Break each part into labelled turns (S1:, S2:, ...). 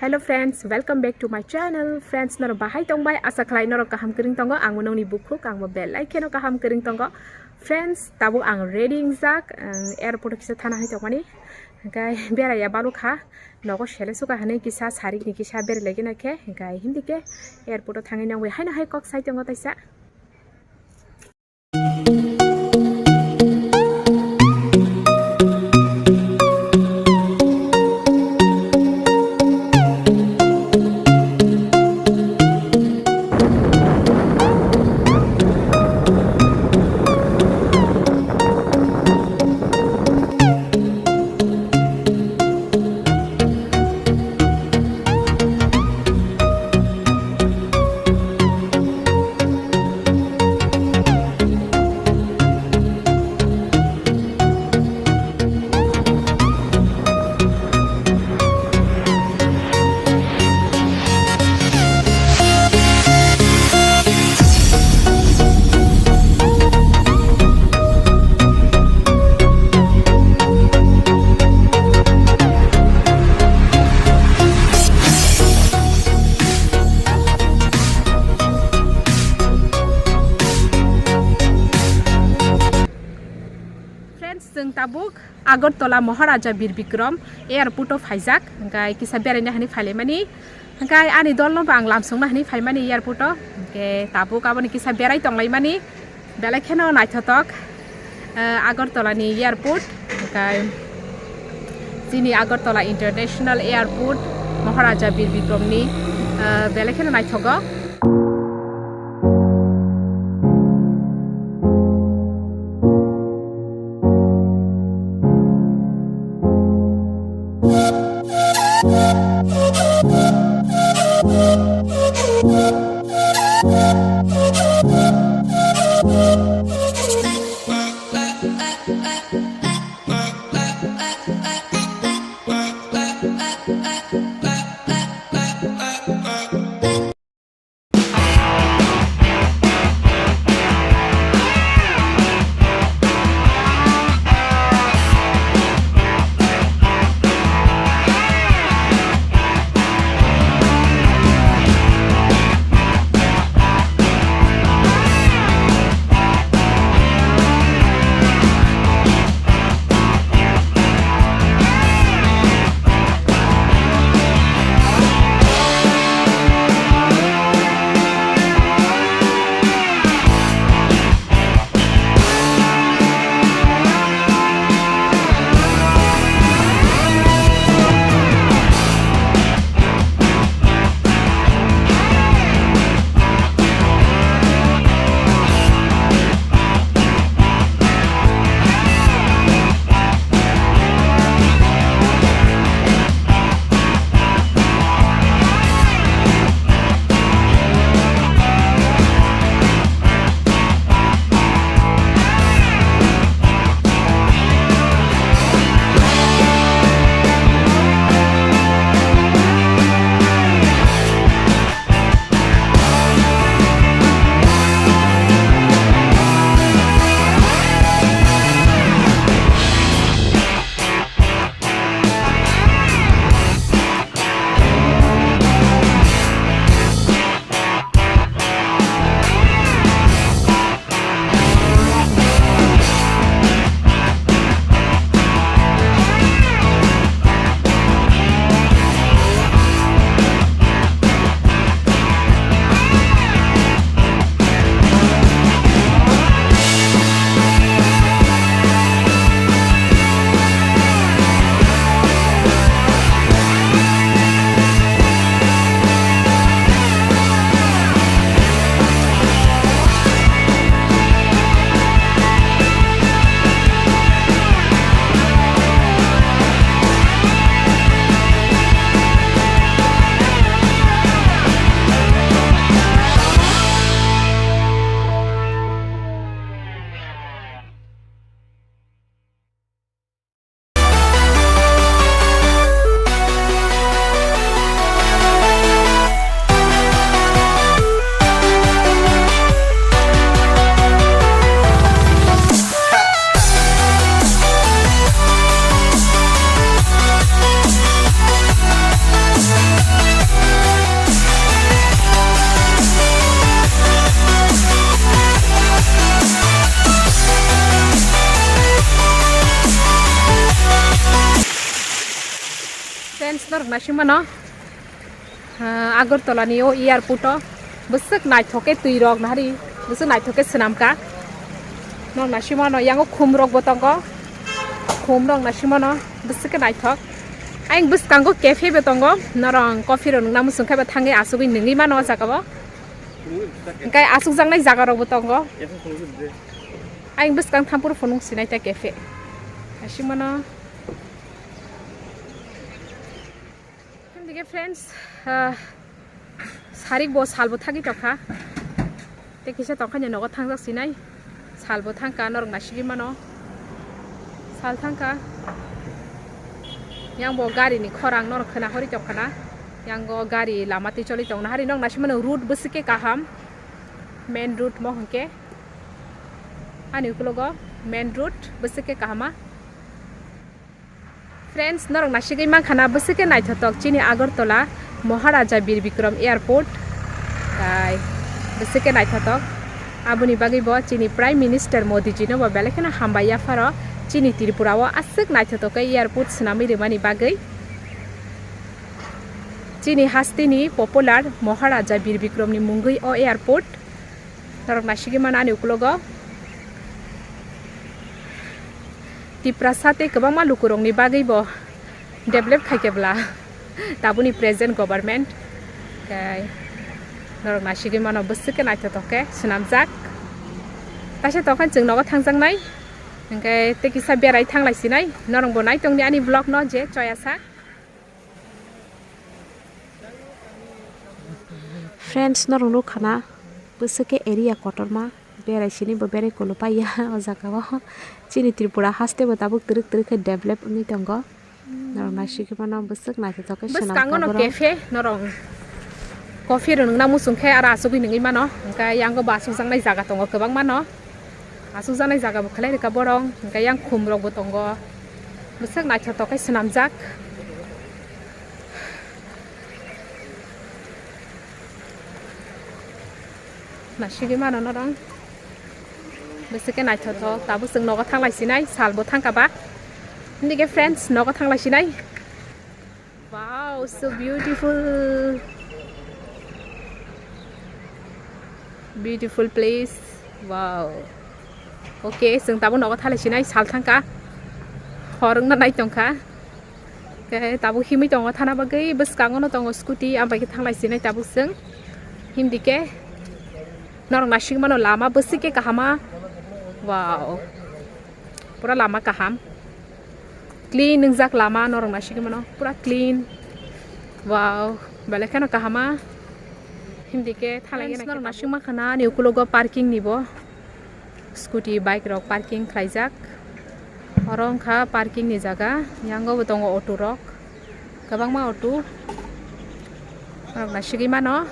S1: Hello friends, welcome back to my channel. Friends, naro bahai tongbai asa khlai naro kaham kering tongo ang unongni buku kang bo bel like no kaham kering tongo. Friends, tabu ang ready jak airport kisa thana hai tongmani. Gai bera ya balu kha nogo shele suka hane kisa sarik ni kisa ber legi na ke gai hindi ke airport thangai nang we hai na hai kok sai tongo taisa. जों tabuk Agartala Maharaja Bir Bikram airport of Haizak gai kisa berena hani phalemani gai ani dolno bang lamsong hani phaimani airport ke tabuk aboni kisa berai tonglaimani belekheno naithotok Agartala ni airport gai jini Agartala International Airport Maharaja Bir Bikram ni belekheno naithogo norok nasimano Agartala ni o airport besek naithoke tuirok nahari besek naithoke senamka norok nasimano yango khumrok botongo khumrok nasimano besek naithok aing beskango cafe betongo norong coffee ro nungna musung khaiba thange asugui nungi mano jagabo kai asuk jangnai jaga ro botongo aing beskang thampur phonung sinai ta cafe nasimano Dear friends, sarik bo salbo thagi tokha te kisa tokha ni nogo thangjak sinai salbo thangka norok nasigi mano sal thangka yang bo gari ni khorang norok khana hori tokhana yang go gari lamati choli tongna hari norok nasimano route besike kaham main route mo hangke ani ukulogo main route besike kahama Friends, norok nasigi mangkhana besike naithotok chini Agartala Maharaja Bir Bikram Airport kai besike naithotok abuni bagi bo chini Prime Minister Modi ji no ba belekena hambaya faro chini Tripura o asuk naithotok airport snami remani bagi chini hastini popular Maharaja Bir Bikram ni mungui o airport norok nasigi manani ukulogo Tiprasate kebangma lukurong ni bagai bo develop khaikebla tabuni present government kai norok nasigi mano besike naithotoke snamjak tase tokhan jeng nogo thangjak nai engkai te kisa berai thanglaisi nai norong bo nai tongni ani vlog no je choyasa Friends norong lu khana besike area kotorma berai sini bo berai kolopaya o jagao chini Tripura haste bo tabuk trik develop ni tongo norong nasigi mano besek naithotoke snamjak no cafe norong coffee ro nungna musung khe ara asugui nungi mano engkai yango ba asukjangnai jaga tongo kebang mano asukjangnai jaga bo khlai reka borong engkai yang khumrok bo tongo besek naithotoke snamjak nasigi mano norong besike naithotok tabu sung nogo thanglaisinai salbo thangkaba ndige friends nogo thanglaisinai Wow so beautiful place wow okay sung tabu nogo thalaisinai sal thangka horungna nai tongkha ke tabu himi tongo thana bagai beskango no tongo scooty ambai ke thanglaisinai tabu sung himdike norong nasigi mano lama besike kahama Wow, pura lama kaham, clean nungjak lama norong nasigi mano, pura clean. Wow, belekano kahama, himdike thalai norong nasigi makhana ni ukulogo parking nibo, scooty bike rok parking khlaijak, orong kha parking ni jaga, yango botongo auto rok, kabangma auto, norong nasigi mano.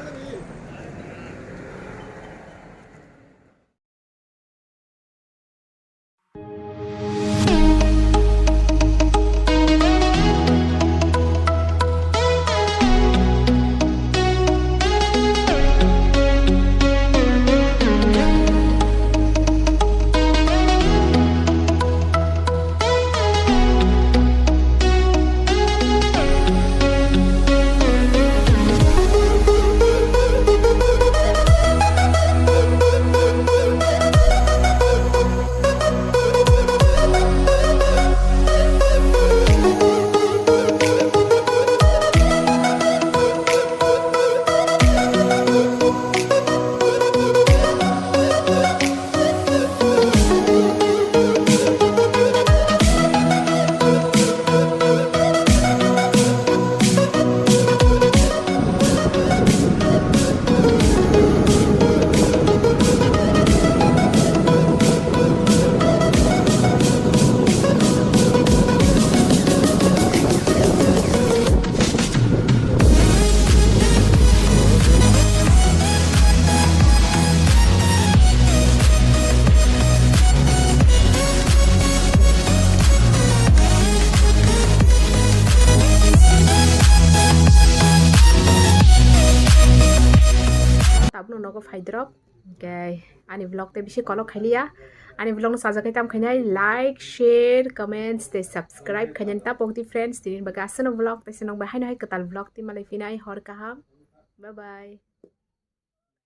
S1: nogo faidrok okay ani vlog te bisi kolok khailia ani vlog saja kai tam khainai like share comment stay subscribe khainan ta pokti friends tin baga asano vlog ta sinong bahai nai katal vlog ti malai finai hor kaham bye bye